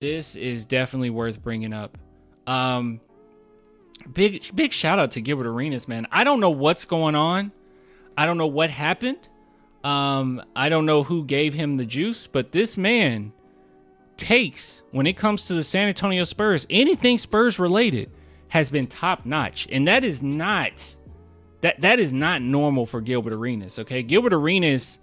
This is definitely worth bringing up. Um, big shout out to Gilbert Arenas, man. I don't know what's going on. I don't know what happened. I don't know who gave him the juice, but this man takes, when it comes to the San Antonio Spurs, anything Spurs related has been top notch, and that is not normal for Gilbert Arenas. Okay, Gilbert Arenas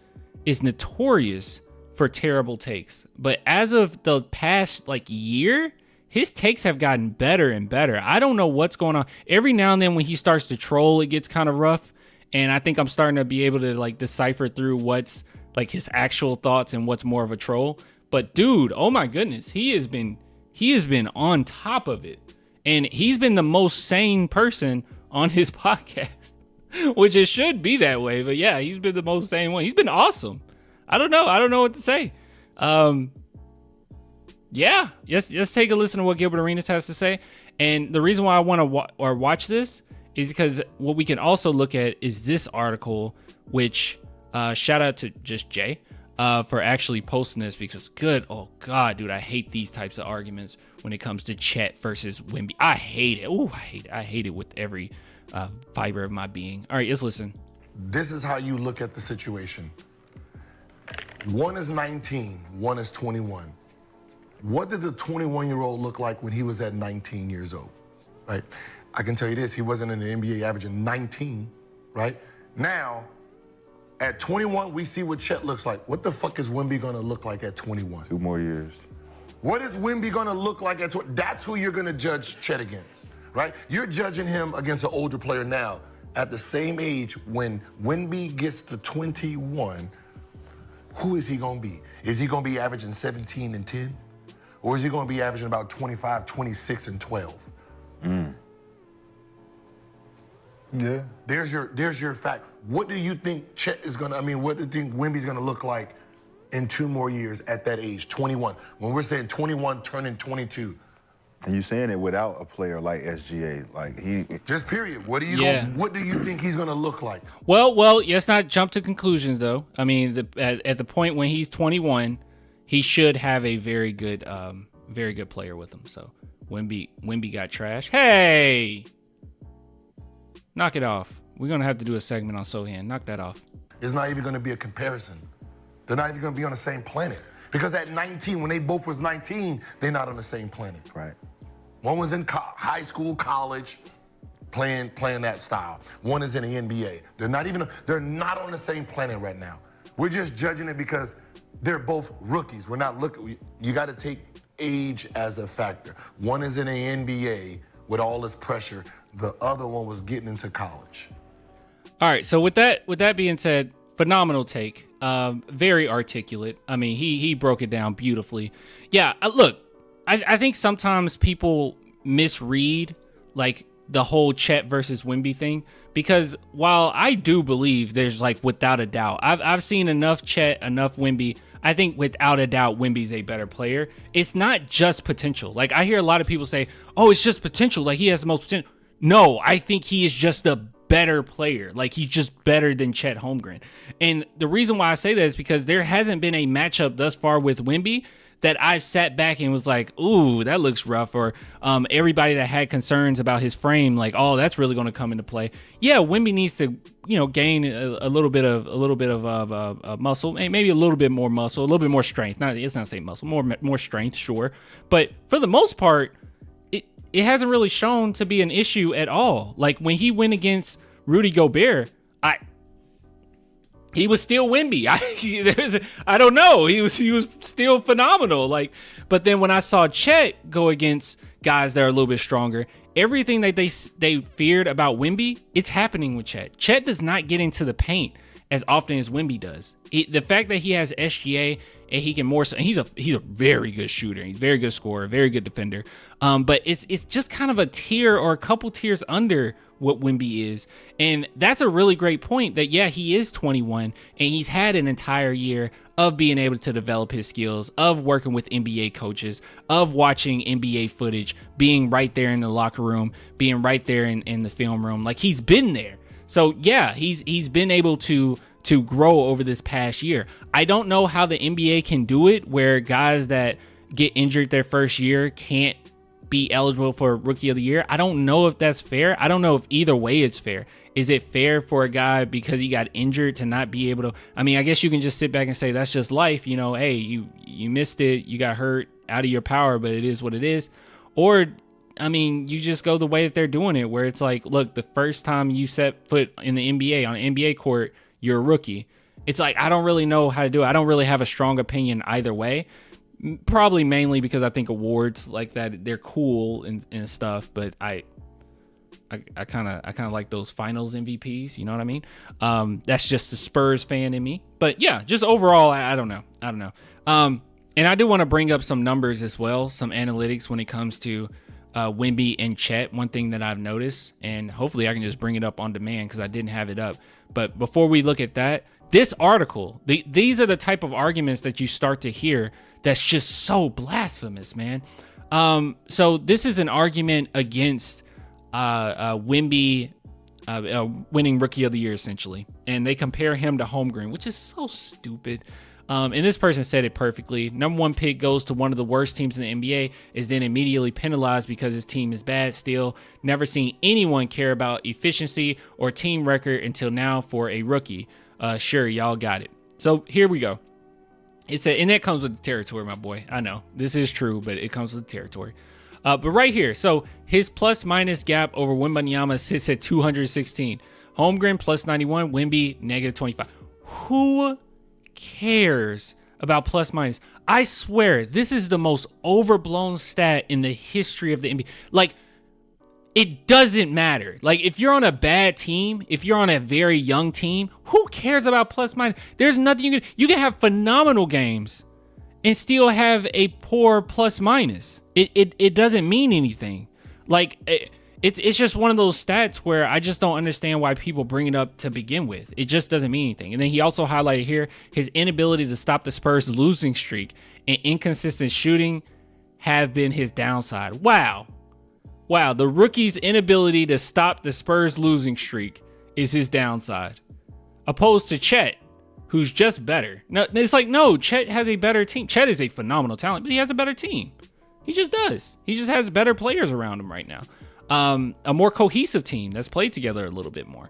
is notorious for terrible takes, but as of the past year, his takes have gotten better and better. I don't know what's going on. Every now and then when he starts to troll, it gets kind of rough, and I think I'm starting to be able to decipher through what's his actual thoughts and what's more of a troll. But dude, oh my goodness, he has been on top of it, and he's been the most sane person on his podcast, which it should be that way. But yeah, he's been the most sane one. He's been awesome. I don't know what to say. Yeah, let's take a listen to what Gilbert Arenas has to say. And the reason why I want to watch this is because what we can also look at is this article, which shout out to just Jay for actually posting this, because oh God, dude, I hate these types of arguments when it comes to Chet versus Wemby. I hate it. Oh, I hate it with every fiber of my being. All right, let's listen. This is how you look at the situation. One is 19, one is 21. What did the 21-year-old look like when he was at 19 years old, right? I can tell you this, he wasn't in the NBA averaging 19, right? Now, at 21, we see what Chet looks like. What the fuck is Wemby gonna look like at 21? 2 more years. What is Wemby gonna look like at 20? That's who you're gonna judge Chet against, right? You're judging him against an older player now. At the same age, when Wemby gets to 21, who is he gonna be? Is he gonna be averaging 17 and 10? Or is he gonna be averaging about 25, 26, and 12? Yeah. There's your fact. What do you think Chet is gonna, what do you think Wemby's gonna look like in 2 more years at that age, 21? When we're saying 21 turning 22. And you saying it without a player like SGA, Just period. What do you think he's gonna look like? Well, let's not jump to conclusions though. I mean, at the point when he's 21, he should have a very good player with him. So Wemby got trash. Hey, knock it off. We're gonna have to do a segment on Sohan. Knock that off. It's not even gonna be a comparison. They're not even gonna be on the same planet. Because at 19, when they both was 19, they're not on the same planet. Right. One was in high school, college, playing that style. One is in the NBA. They're not on the same planet right now. We're just judging it because they're both rookies. We're not looking. You got to take age as a factor. One is in the NBA with all this pressure. The other one was getting into college. All right. So with that being said, phenomenal take. Very articulate. I mean, he broke it down beautifully. Yeah. Look, I think sometimes people misread the whole Chet versus Wemby thing, because while I do believe there's without a doubt, I've seen enough Chet, enough Wemby. I think without a doubt, Wemby's a better player. It's not just potential. I hear a lot of people say, oh, it's just potential. He has the most potential. No, I think he is just a better player. He's just better than Chet Holmgren. And the reason why I say that is because there hasn't been a matchup thus far with Wemby that I've sat back and was like, ooh, that looks rough. Or everybody that had concerns about his frame, oh, that's really going to come into play. Yeah, Wemby needs to, gain a little bit of muscle, maybe a little bit more muscle, a little bit more strength. It's not saying muscle, more strength, sure. But for the most part, it hasn't really shown to be an issue at all. When he went against Rudy Gobert, he was still Wemby. I don't know. He was still phenomenal. But then when I saw Chet go against guys that are a little bit stronger, everything that they feared about Wemby, it's happening with Chet. Chet does not get into the paint as often as Wemby does. The fact that he has SGA and he can he's a very good shooter. He's a very good scorer, very good defender. But it's just kind of a tier or a couple tiers under what Wemby is. And that's a really great point that, yeah, he is 21 and he's had an entire year of being able to develop his skills, of working with NBA coaches, of watching NBA footage, being right there in the locker room, being right there in the film room. He's been there. So yeah, he's been able to grow over this past year. I don't know how the NBA can do it where guys that get injured their first year can't be eligible for Rookie of the Year. I don't know if that's fair. I don't know if either way it's fair. Is it fair for a guy because he got injured to not be able to? I mean, I guess you can just sit back and say that's just life. Hey, you missed it. You got hurt out of your power, but it is what it is. Or, I mean, you just go the way that they're doing it, where it's like, look, the first time you set foot in the NBA, on an NBA court, you're a rookie. It's like, I don't really know how to do it. I don't really have a strong opinion either way. Probably mainly because I think awards like that, they're cool and stuff, but I kind of like those finals MVPs, you know what I mean? That's just the Spurs fan in me. But yeah, just overall, I don't know. And I do want to bring up some numbers as well, some analytics when it comes to Wemby and Chet. One thing that I've noticed, and hopefully I can just bring it up on demand because I didn't have it up. But before we look at that, this article, these are the type of arguments that you start to hear that's just so blasphemous, man. So this is an argument against Wemby winning Rookie of the Year, essentially. And they compare him to Holmgren, which is so stupid. And this person said it perfectly. Number one pick goes to one of the worst teams in the NBA, is then immediately penalized because his team is bad still. Never seen anyone care about efficiency or team record until now for a rookie. Sure, y'all got it. So here we go. It said, and that comes with the territory, my boy. I know this is true, but it comes with the territory. But right here, so his plus minus gap over Wembanyama sits at 216. Holmgren plus 91, Wemby negative 25. Who cares about plus minus? I swear, this is the most overblown stat in the history of the NBA. Like, it doesn't matter. Like, if you're on a bad team, if you're on a very young team, who cares about plus minus? There's nothing you can have phenomenal games and still have a poor plus minus. It doesn't mean anything. Like, it's just one of those stats where I just don't understand why people bring it up to begin with. It just doesn't mean anything. And then he also highlighted here his inability to stop the Spurs' losing streak and inconsistent shooting have been his downside. Wow, the rookie's inability to stop the Spurs' losing streak is his downside. Opposed to Chet, who's just better. No, it's like, no, Chet has a better team. Chet is a phenomenal talent, but he has a better team. He just does. He just has better players around him right now. A more cohesive team that's played together a little bit more.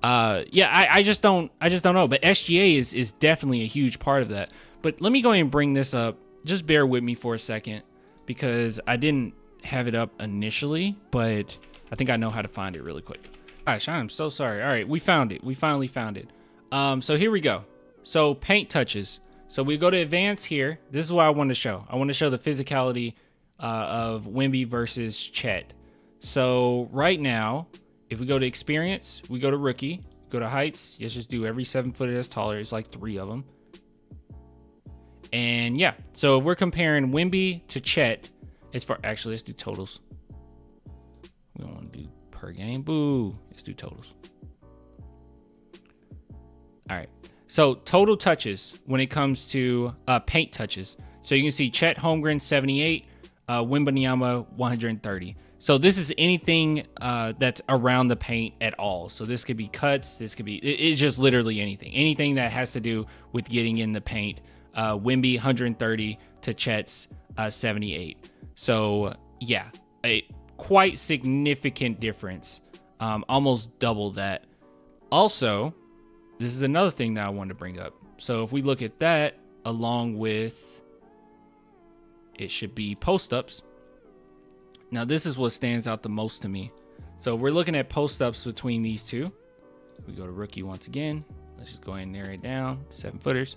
I just don't know. But SGA is definitely a huge part of that. But let me go ahead and bring this up. Just bear with me for a second because I didn't have it up initially, but I think I know how to find it really quick. All right, Sean, I'm so sorry. All right, we found it. We finally found it. So here we go. So paint touches. So we go to advance here. This is what I want to show. I want to show the physicality of Wemby versus Chet. So right now, if we go to experience, we go to rookie, go to heights. Let's just do every 7 foot that's taller. It's like 3 of them. And yeah, so if we're comparing Wemby to Chet, it's for, actually, let's do totals. We don't want to do per game. Boo. Let's do totals. All right. So total touches when it comes to paint touches. So you can see Chet Holmgren 78, Wembanyama 130. So this is anything that's around the paint at all. So this could be cuts. This could be, it's just literally anything. Anything that has to do with getting in the paint. Wemby 130 to Chet's 78. So yeah, a quite significant difference. Almost double that. Also, this is another thing that I wanted to bring up. So if we look at that along with, it should be post-ups. Now this is what stands out the most to me. So we're looking at post-ups between these two. We go to rookie once again. Let's just go ahead and narrow it down. 7 footers.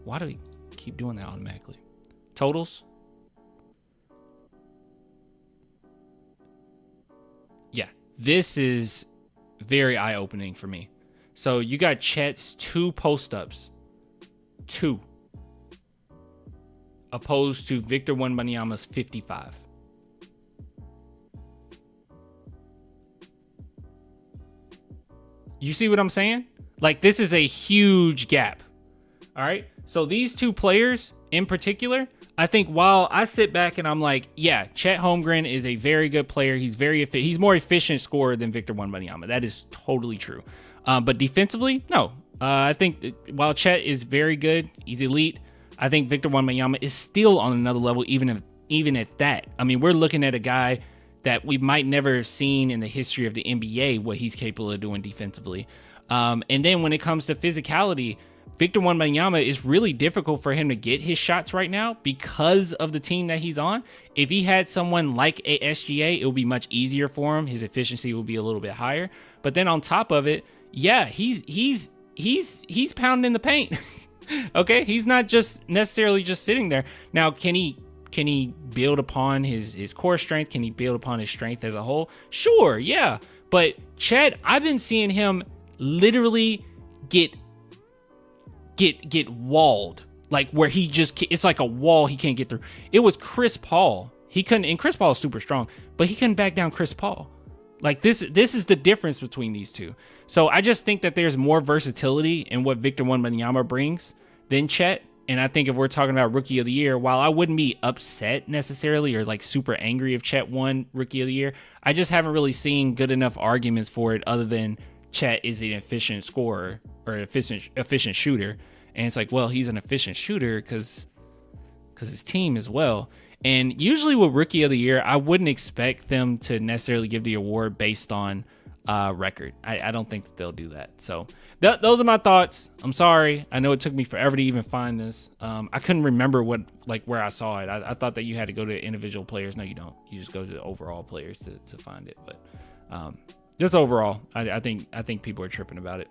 Why do we keep doing that automatically? Totals. Yeah, this is very eye-opening for me. So you got Chet's 2 post-ups. 2. Opposed to Victor Wembanyama's 55. You see what I'm saying? Like, this is a huge gap. All right. So these 2 players in particular, I think while I sit back and I'm like, yeah, Chet Holmgren is a very good player. He's he's more efficient scorer than Victor Wembanyama. That is totally true. But defensively, no, I think while Chet is very good, he's elite. I think Victor Wembanyama is still on another level, even at that. I mean, we're looking at a guy that we might never have seen in the history of the NBA what he's capable of doing defensively. And then when it comes to physicality, Victor Wembanyama is really difficult for him to get his shots right now because of the team that he's on. If he had someone like a SGA, it would be much easier for him. His efficiency would be a little bit higher. But then on top of it, yeah, he's pounding the paint. Okay, he's not just necessarily just sitting there. Now, can he build upon his core strength? Can he build upon his strength as a whole? Sure, yeah. But Chet, I've been seeing him literally get walled, like where he just, it's like a wall he can't get through. It was Chris Paul. He couldn't, and Chris Paul is super strong, but he couldn't back down Chris Paul. Like this is the difference between these two. So I just think that there's more versatility in what Victor Wembanyama brings than Chet. And I think if we're talking about Rookie of the Year, while I wouldn't be upset necessarily or like super angry if Chet won Rookie of the Year, I just haven't really seen good enough arguments for it other than Chet is an efficient scorer or efficient shooter. And it's like, well, he's an efficient shooter because his team as well. And usually with Rookie of the Year, I wouldn't expect them to necessarily give the award based on record. I don't think that they'll do that. So those are my thoughts. I'm sorry. I know it took me forever to even find this. I couldn't remember where I saw it. I thought that you had to go to individual players. No, you don't. You just go to the overall players to find it. But just overall, I think people are tripping about it.